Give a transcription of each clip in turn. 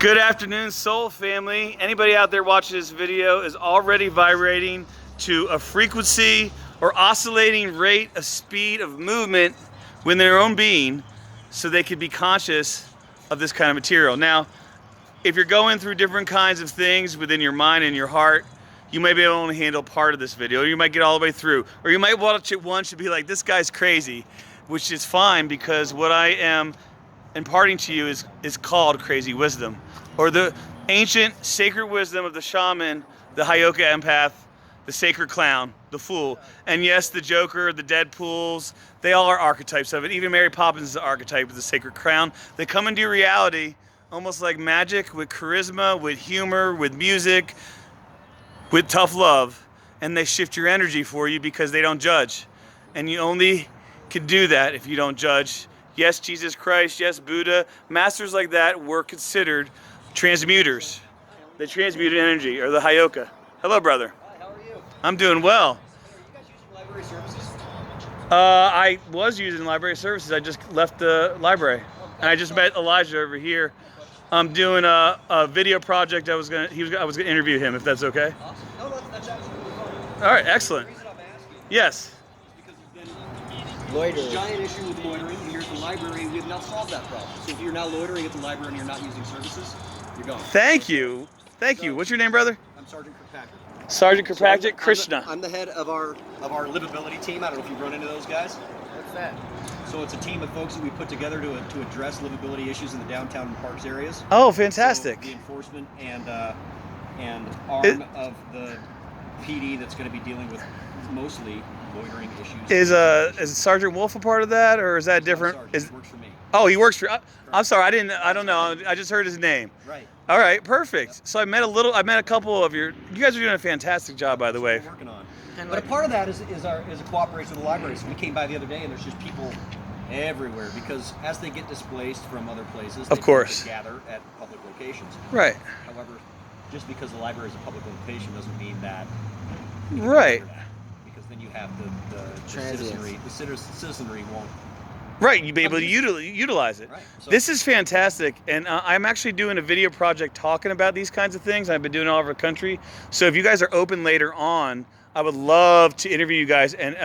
Good afternoon, Soul Family. Anybody out there watching this video is already vibrating to a frequency or oscillating rate of speed of movement within their own being so they can be conscious of this kind of material. Now, if you're going through different kinds of things within your mind and your heart, you may be able to handle part of this video, or you might get all the way through, or you might watch it once and be like, this guy's crazy, which is fine, because what I am imparting to you is called crazy wisdom, or the ancient sacred wisdom of the shaman, the Hayoka empath, the sacred clown, the fool. And yes, the Joker, the Deadpools, they all are archetypes of it. Even Mary Poppins is an archetype of the sacred crown. They come into reality almost like magic, with charisma, with humor, with music, with tough love, and they shift your energy for you because they don't judge. And you only can do that if you don't judge. Yes, Jesus Christ, yes, Buddha, masters like that were considered transmuters. They transmuted energy, or the Hayoka. Hello, brother. Hi, how are you? I'm doing well. Are you guys using library services? I was using library services. I just left the library, and I just met Elijah over here. I'm doing a video project. I was gonna interview him, if that's okay. Awesome. No, that's absolutely fine. All right, excellent. The reason I'm asking Yes. is because there's been a giant issue with loitering, and here at the library, we have now solved that problem. So if you're now loitering at the library and you're not using services, you're gone. Thank you. Thank you. What's your name, brother? I'm Sergeant Kirkpatrick. Sergeant Kirkpatrick, Krishna. I'm the head of our livability team. I don't know if you've run into those guys. What's that? So it's a team of folks that we put together to address livability issues in the downtown and parks areas. Oh, fantastic. So the enforcement and arm of the PD that's going to be dealing with mostly loitering issues. Is Sergeant Wolf a part of that, or is that different? Sergeant works for me. Oh, he works for. I'm sorry, I don't know. I just heard his name. Right. All right, perfect. So I met a couple of you guys are doing a fantastic job, by the way. We're working on. But a part of that is a cooperation with the library. So we came by the other day, and there's just people everywhere, because as they get displaced from other places, they of course gather at public locations. Right. However, just because the library is a public location doesn't mean that. Right. Because then you have the citizenry. The citizenry won't. Right, you'd be able to utilize it. Right. So This is fantastic, and I'm actually doing a video project talking about these kinds of things. I've been doing it all over the country. So if you guys are open later on, I would love to interview you guys, and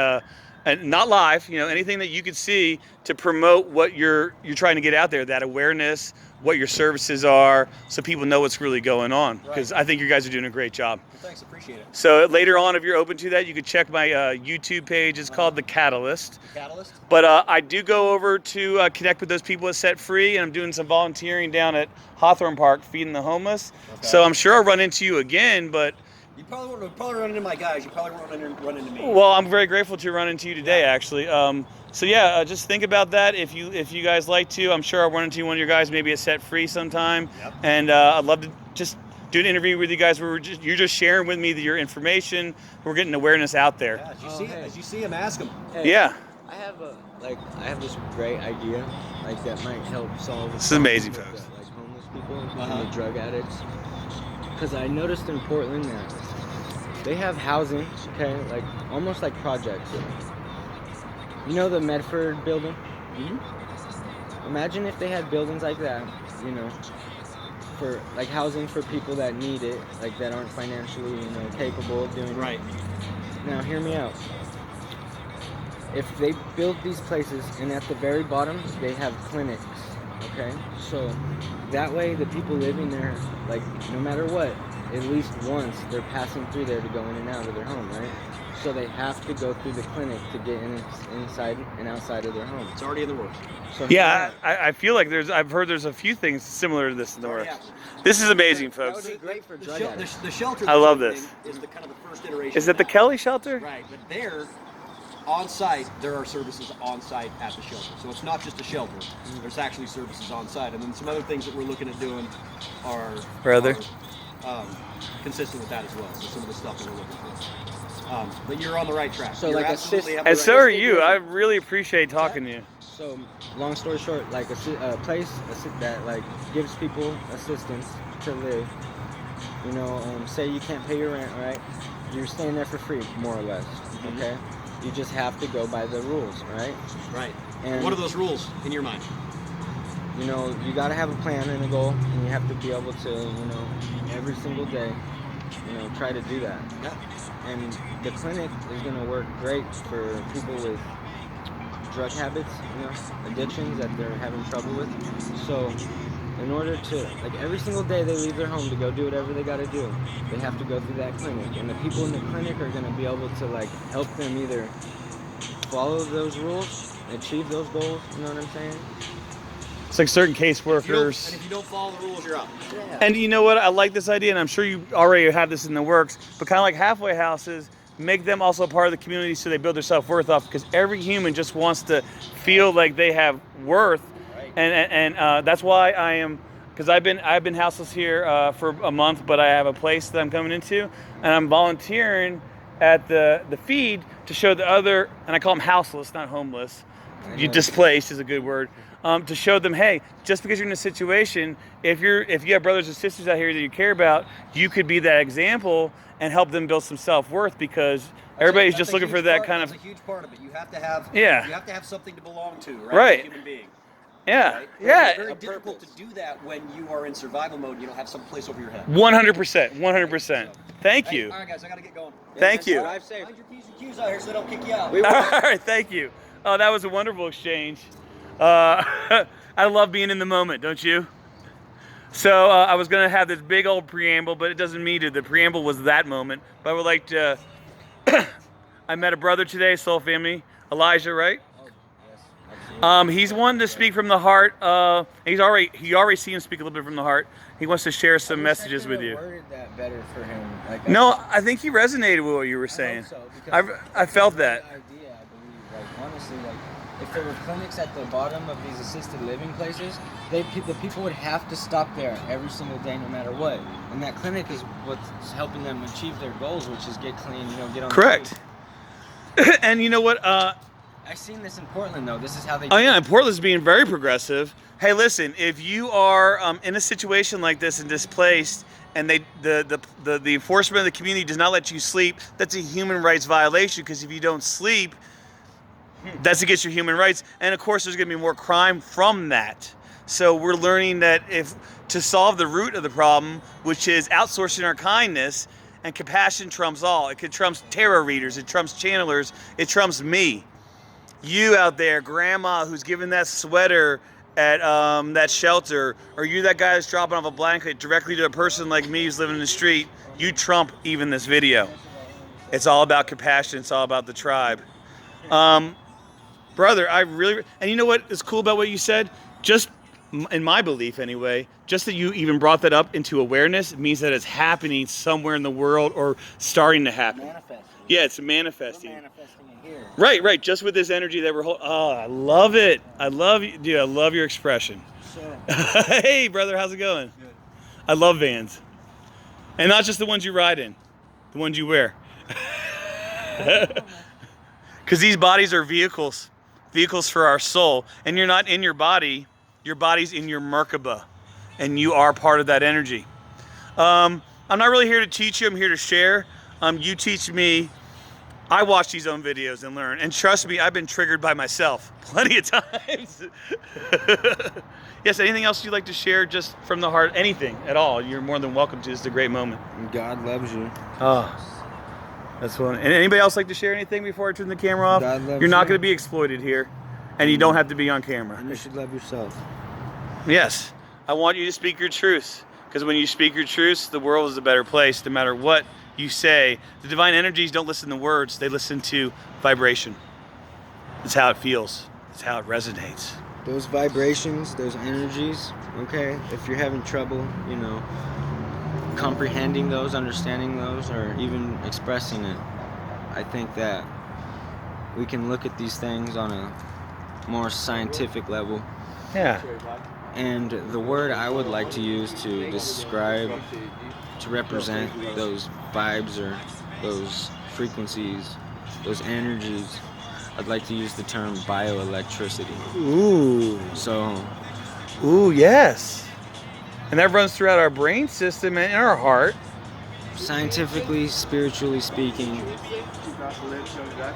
not live, anything that you could see to promote what you're trying to get out there, that awareness, what your services are, so people know what's really going on. Because I think you guys are doing a great job. Well, thanks, appreciate it. So later on, if you're open to that, you could check my YouTube page. It's called The Catalyst. Catalyst? But I do go over to connect with those people at Set Free, and I'm doing some volunteering down at Hawthorne Park feeding the homeless. Okay. So I'm sure I'll run into you again, but you probably run into my guys. You probably won't run into me. Well, I'm very grateful to run into you today, actually. So yeah, just think about that. If you guys like to, I'm sure I'll run into one of your guys maybe at Set Free sometime. Yep. And I'd love to just do an interview with you guys where you're just sharing with me your information. We're getting awareness out there. Yeah, as you see him, ask him. Hey, Yeah. I have this great idea, that might help solve. This is amazing, with folks. the, homeless people and the drug addicts. Because I noticed in Portland that they have housing, almost like projects. You know the Medford building? Mm-hmm. Imagine if they had buildings like that, for housing for people that need it, that aren't financially, capable of doing it. Right. Now, hear me out. If they build these places, and at the very bottom, they have clinics, okay? So that way, the people living there, no matter what, at least once, they're passing through there to go in and out of their home, right? So they have to go through the clinic to get inside and outside of their home. It's already in the works. So yeah, I feel like I've heard there's a few things similar to this in the works. This is amazing, folks. That would be great for drug the addicts. The shelter. I love this. Is the kind of the first iteration. Is it the Kelly shelter? Right, but there, on site, there are services on site at the shelter. So it's not just a shelter. There's actually services on site, and then some other things that we're looking at doing are consistent with that as well. So some of the stuff that we're looking for. But you're on the right track. So you're and so are you. I really appreciate talking to you. So long story short, a place that gives people assistance to live. Say you can't pay your rent, right? You're staying there for free, more or less. Mm-hmm. Okay. You just have to go by the rules, right? Right. And what are those rules in your mind? you know, you got to have a plan and a goal, and you have to be able to, you know, every single day, you know, try to do that. Yeah. And the clinic is going to work great for people with drug habits, you know, addictions that they're having trouble with. So in order to, like, every single day they leave their home to go do whatever they got to do, they have to go through that clinic. And the people in the clinic are going to be able to, like, help them either follow those rules, achieve those goals, you know what I'm saying? It's like certain And caseworkers. if you don't follow the rules, you're out. Yeah. And you know what? I like this idea, and I'm sure you already have this in the works, but kind of like halfway houses, make them also part of the community so they build their self-worth off, because every human just wants to feel like they have worth. Right. And that's why I am, because I've been houseless here for a month, but I have a place that I'm coming into, and I'm volunteering at the feed to show the other, and I call them houseless, not homeless. You displaced is a good word. To show them, hey, just because you're in a situation, if you have brothers and sisters out here that you care about, you could be that example and help them build some self-worth, because everybody's That's just a looking huge for that part- kind That's of. a huge part of it. You have to have. Yeah. You have to have something to belong to, right? Right. As a human being. Yeah, Right? yeah. It's very difficult to do that when you are in survival mode. You don't have some place over your head. 100%, 100%. Thank Hey, you. all right, guys, I gotta get going. Thank you. Drive safe. Mind your P's and Q's out here so they don't kick you out. We All right, thank you. Oh, that was a wonderful exchange. I love being in the moment, don't you? So I was going to have this big old preamble, but it doesn't need it. The preamble was that moment. But I would like to. I met a brother today, soul family, Elijah, right? He's one to speak from the heart. He already seen him speak a little bit from the heart. He wants to share some messages with you. Worded that better for him. Like, No, I think he resonated with what you were saying. I hope so, because I felt it's a that. great idea, I believe. Like, honestly, like, if there were clinics at the bottom of these assisted living places, the people would have to stop there every single day, no matter what. And that clinic is what's helping them achieve their goals, which is get clean, you know, get on. Correct. And you know what? I've seen this in Portland, though. This is how they. Oh yeah, and Portland's being very progressive. Hey, listen, if you are in a situation like this and displaced, and the enforcement of the community does not let you sleep, that's a human rights violation, because if you don't sleep, that's against your human rights. And of course, there's going to be more crime from that. So we're learning that to solve the root of the problem, which is outsourcing our kindness, and compassion trumps all. It trumps tarot readers, it trumps channelers, it trumps me. You out there, grandma who's giving that sweater at that shelter, or you that guy that's dropping off a blanket directly to a person like me who's living in the street, you trump even this video. It's all about compassion. It's all about the tribe. Brother, and you know what is cool about what you said? Just in my belief anyway, just that you even brought that up into awareness means that it's happening somewhere in the world, or starting to happen. Manifesting. Yeah, it's manifesting. We're manifesting it here. Right. Just with this energy that we're holding. Oh, I love it. I love you, dude. I love your expression. So, Hey, brother, how's it going? Good. I love vans, and not just the ones you ride in, the ones you wear. Because these bodies are vehicles for our soul, and you're not in your body. Your body's in your Merkaba, and you are part of that energy. I'm not really here to teach you. I'm here to share. You teach me. I watch these own videos and learn. And trust me, I've been triggered by myself plenty of times. Yes, anything else you'd like to share just from the heart? Anything at all, you're more than welcome to. This is a great moment. God loves you. Oh, that's one. And anybody else like to share anything before I turn the camera off? God loves You're not you. going to be exploited here, and you don't have to be on camera. And you should love yourself. Yes, I want you to speak your truth, because when you speak your truth, the world is a better place, no matter what you say. The divine energies don't listen to words, they listen to vibration. It's how it feels, it's how it resonates. Those vibrations, those energies, okay, if you're having trouble, you know, comprehending those, understanding those, or even expressing it, I think that we can look at these things on a more scientific level. Yeah. And the word I would like to use to describe, to represent those vibes or those frequencies, those energies, I'd like to use the term bioelectricity. Ooh. So, Ooh, yes. And that runs throughout our brain system and in our heart. scientifically, spiritually speaking,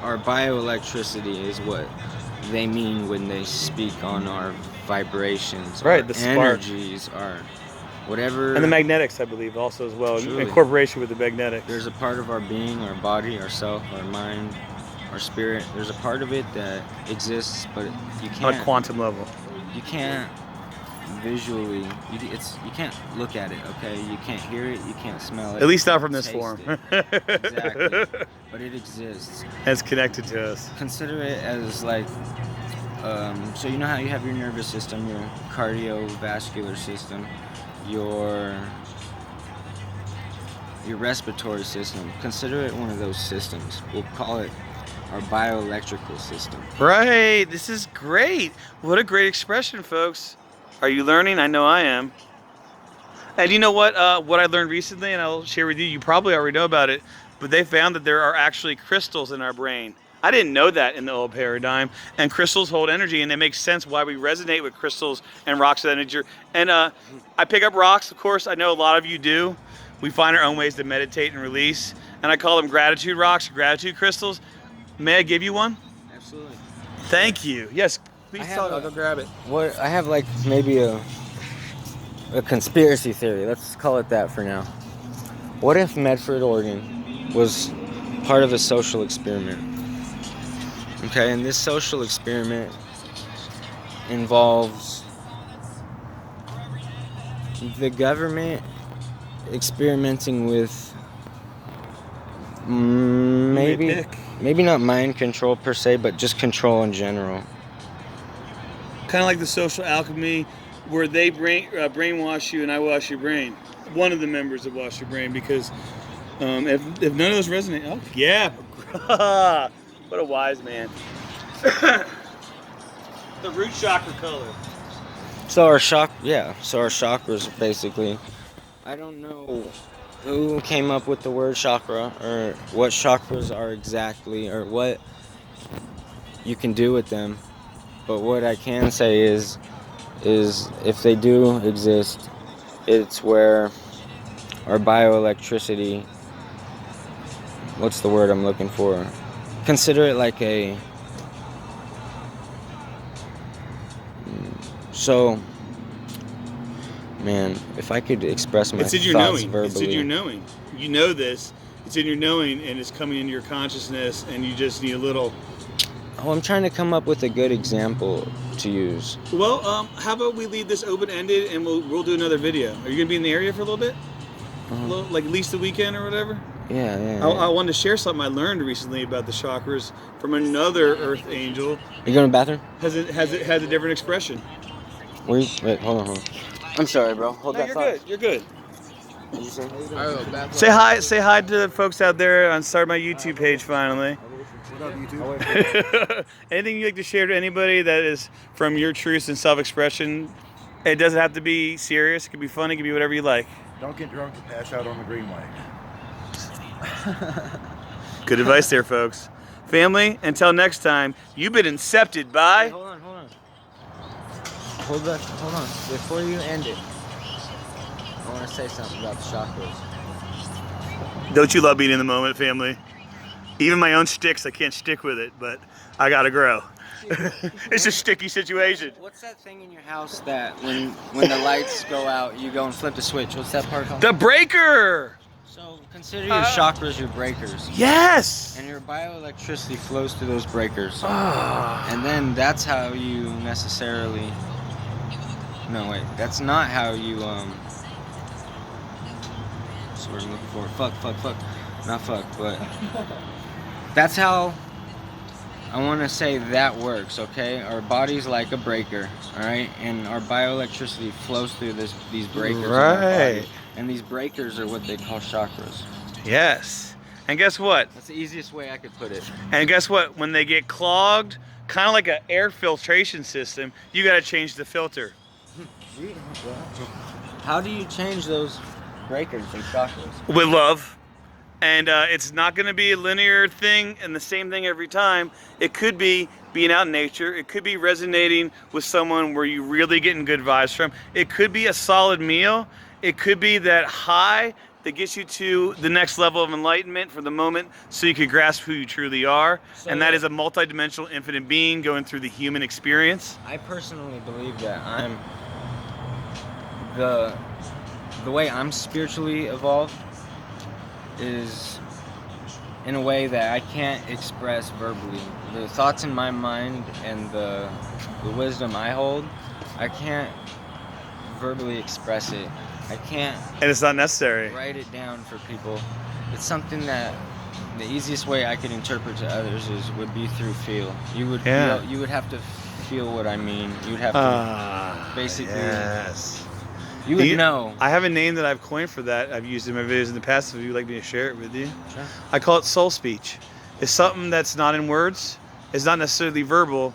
our bioelectricity is what they mean when they speak on our vibrations, Right, our the spark. energies, our whatever. And the magnetics, I believe, also as well, Truly. incorporation with the magnetics. There's a part of our being, our body, our self, our mind, our spirit. There's a part of it that exists, but you on a can't. quantum level. You can't visually. You can't look at it. Okay. You can't hear it. You can't smell it. At least you not can't from this taste form. it. Exactly. But it exists. It's connected to us. Consider it as like. So you know how you have your nervous system, your cardiovascular system, your respiratory system. Consider it one of those systems. We'll call it our bioelectrical system. Right. This is great. What a great expression, folks. Are you learning? I know I am. And you know what? What I learned recently, and I'll share with you, you probably already know about it, but they found that there are actually crystals in our brain. I didn't know that in the old paradigm. And crystals hold energy, and it makes sense why we resonate with crystals and rocks of energy. And I pick up rocks, of course. I know a lot of you do. We find our own ways to meditate and release. And I call them gratitude rocks, gratitude crystals. May I give you one? Absolutely. Thank you. Yes, please I tell have me. I'll go grab it. What I have like maybe a conspiracy theory. Let's call it that for now. What if Medford, Oregon, was part of a social experiment? Okay, and this social experiment involves the government experimenting with maybe not mind control per se, but just control in general. Kind of like the social alchemy, where they brainwash you and I wash your brain. One of the members that wash your brain, because if none of those resonate, oh yeah, what a wise man. The root chakra color. So our chakras basically. I don't know who came up with the word chakra or what chakras are exactly or what you can do with them. But what I can say is if they do exist, it's where our bioelectricity, what's the word I'm looking for? Consider it like a so man, if I could express my It's in your thoughts knowing. verbally. It's in your knowing. You know this. It's in your knowing, and it's coming into your consciousness, and you just need a little. Oh, I'm trying to come up with a good example to use. Well, how about we leave this open-ended, and we'll do another video. Are you gonna be in the area for a little bit? Like at least the weekend or whatever? Yeah. I wanted to share something I learned recently about the chakras from another Earth angel. You going to the bathroom? Has a different expression. Wait, hold on. I'm sorry, bro. Hold No, that you're thought. good. You're good. What you say? Say hi to the folks out there on Start My YouTube page finally. What up, YouTube? Anything you'd like to share to anybody that is from your truth and self-expression? It doesn't have to be serious. It could be funny. It could be whatever you like. Don't get drunk and pass out on the greenway. Good advice there, folks. Family, until next time, you've been incepted by... Hey, hold on. Hold on. Before you end it, I want to say something about the chakras. Don't you love being in the moment, family? Even my own sticks, I can't stick with it, but I gotta grow. It's a sticky situation. What's that thing in your house that when the lights go out, you go and flip the switch? What's that part called? The breaker! So consider your chakras your breakers. Yes! And your bioelectricity flows through those breakers. Ah. And then that's how you necessarily... No, wait. That's not how you, What's the word I'm looking for? Fuck. Not fuck, but... That's how... I want to say that works, okay? Our body's like a breaker, alright? And our bioelectricity flows through these breakers in our body. And these breakers are what they call chakras. Yes. And guess what? That's the easiest way I could put it. And guess what? When they get clogged, kind of like an air filtration system, you got to change the filter. How do you change those breakers and chakras? With love. And it's not going to be a linear thing and the same thing every time. It could be being out in nature. It could be resonating with someone where you're really getting good vibes from. It could be a solid meal. It could be that high that gets you to the next level of enlightenment for the moment so you can grasp who you truly are. And that is a multidimensional infinite being going through the human experience. I personally believe that I'm the way I'm spiritually evolved is in a way that I can't express verbally. The thoughts in my mind and the wisdom I hold, I can't verbally express it. I can't. And it's not necessary. Write it down for people. It's something that the easiest way I could interpret to others would be through feel. You would feel, you would have to feel what I mean. You would have to basically. Yes. You would know. I have a name that I've coined for that. I've used in my videos in the past. If you'd like me to share it with you, Sure. I call it soul speech. It's something that's not in words. It's not necessarily verbal,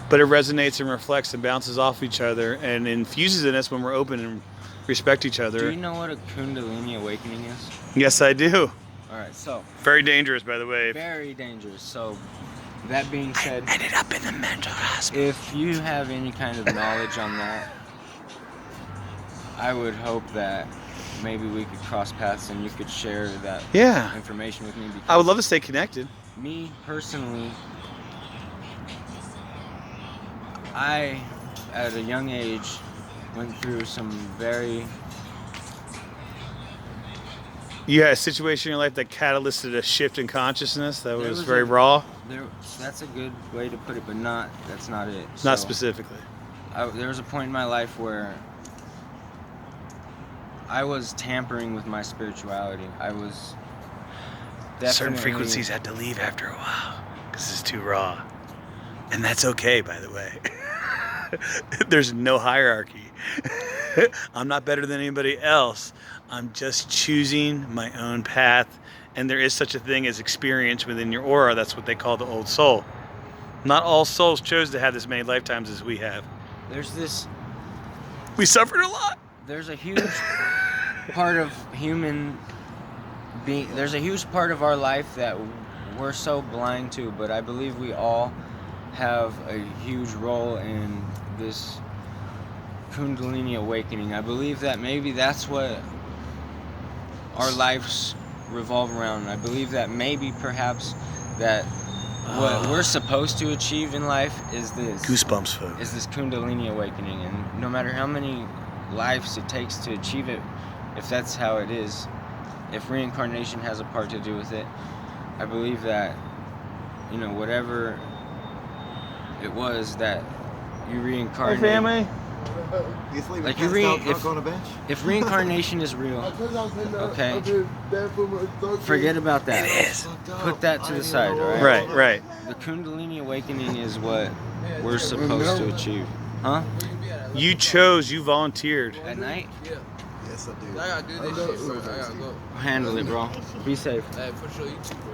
but it resonates and reflects and bounces off each other and infuses in us when we're open and respect each other. Do you know what a Kundalini awakening is? Yes, I do. All right, so. Very dangerous, by the way. Very dangerous. So, that being said, I ended up in the mental hospital. if you have any kind of knowledge on that, I would hope that maybe we could cross paths and you could share that information with me. Because I would love to stay connected. Me personally, I, at a young age, went through some very... You had a situation in your life that catalyzed a shift in consciousness that was very raw? That's a good way to put it, but that's not it. Not specifically. There was a point in my life where I was tampering with my spirituality. I was definitely... Certain frequencies had to leave after a while because it's too raw. And that's okay, by the way. There's no hierarchy. I'm not better than anybody else. I'm just choosing my own path. And there is such a thing as experience within your aura. That's what they call the old soul. Not all souls chose to have this many lifetimes as we have. We suffered a lot. There's a huge part of human being. There's a huge part of our life that we're so blind to, but I believe we all have a huge role in this Kundalini awakening. I believe that maybe that's what our lives revolve around. I believe that maybe perhaps that what we're supposed to achieve in life is this goosebumps, folks. Is this Kundalini awakening, and no matter how many lives it takes to achieve it, if that's how it is, if reincarnation has a part to do with it, I believe that, you know, whatever it was that you reincarnate. Hey, family. Like if reincarnation is real, okay, forget about that. It is. Put that to the side, all right? Right. The Kundalini awakening is what we're supposed to achieve. Huh? You chose, you volunteered. At night? Yes, I do. I gotta do this shit, bro. I gotta go. Handle it, bro. Be safe. Hey, for sure, you too, bro.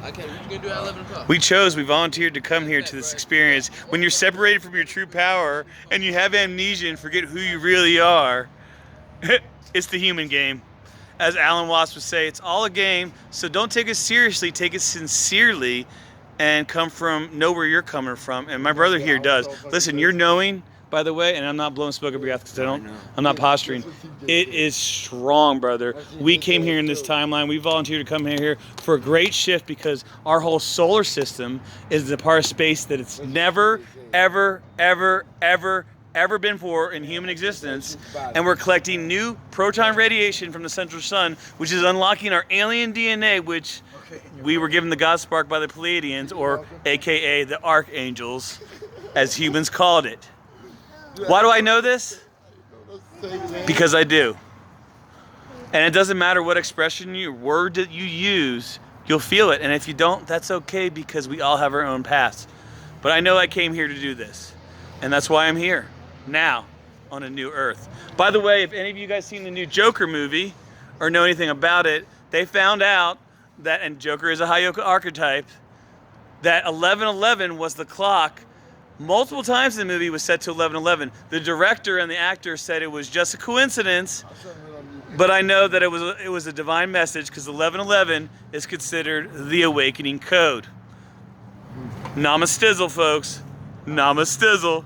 I can't. What you gonna do at 11 o'clock? We volunteered to come here to this experience. When you're separated from your true power and you have amnesia and forget who you really are, it's the human game. As Alan Watts would say, it's all a game, so don't take it seriously, take it sincerely, and know where you're coming from. And my brother here does. Listen, you're knowing, by the way, and I'm not blowing smoke up your ass because I'm not posturing. It is strong, brother. We came here in this timeline. We volunteered to come here for a great shift because our whole solar system is the part of space that it's never, ever, ever, ever, ever been for in human existence. And we're collecting new proton radiation from the central sun, which is unlocking our alien DNA, which we were given the God spark by the Pleiadians, or AKA the Archangels, as humans called it. Why do I know this? Because I do. And it doesn't matter what expression word that you use, you'll feel it. And if you don't, that's okay because we all have our own paths. But I know I came here to do this. And that's why I'm here now on a new earth. By the way, if any of you guys seen the new Joker movie or know anything about it, they found out that, and Joker is a high archetype, that 11:11 was the clock. Multiple times in the movie was set to 11:11. The director and the actor said it was just a coincidence, but I know that it was a divine message because 11:11 is considered the awakening code. Namastizzle, folks. Namastizzle.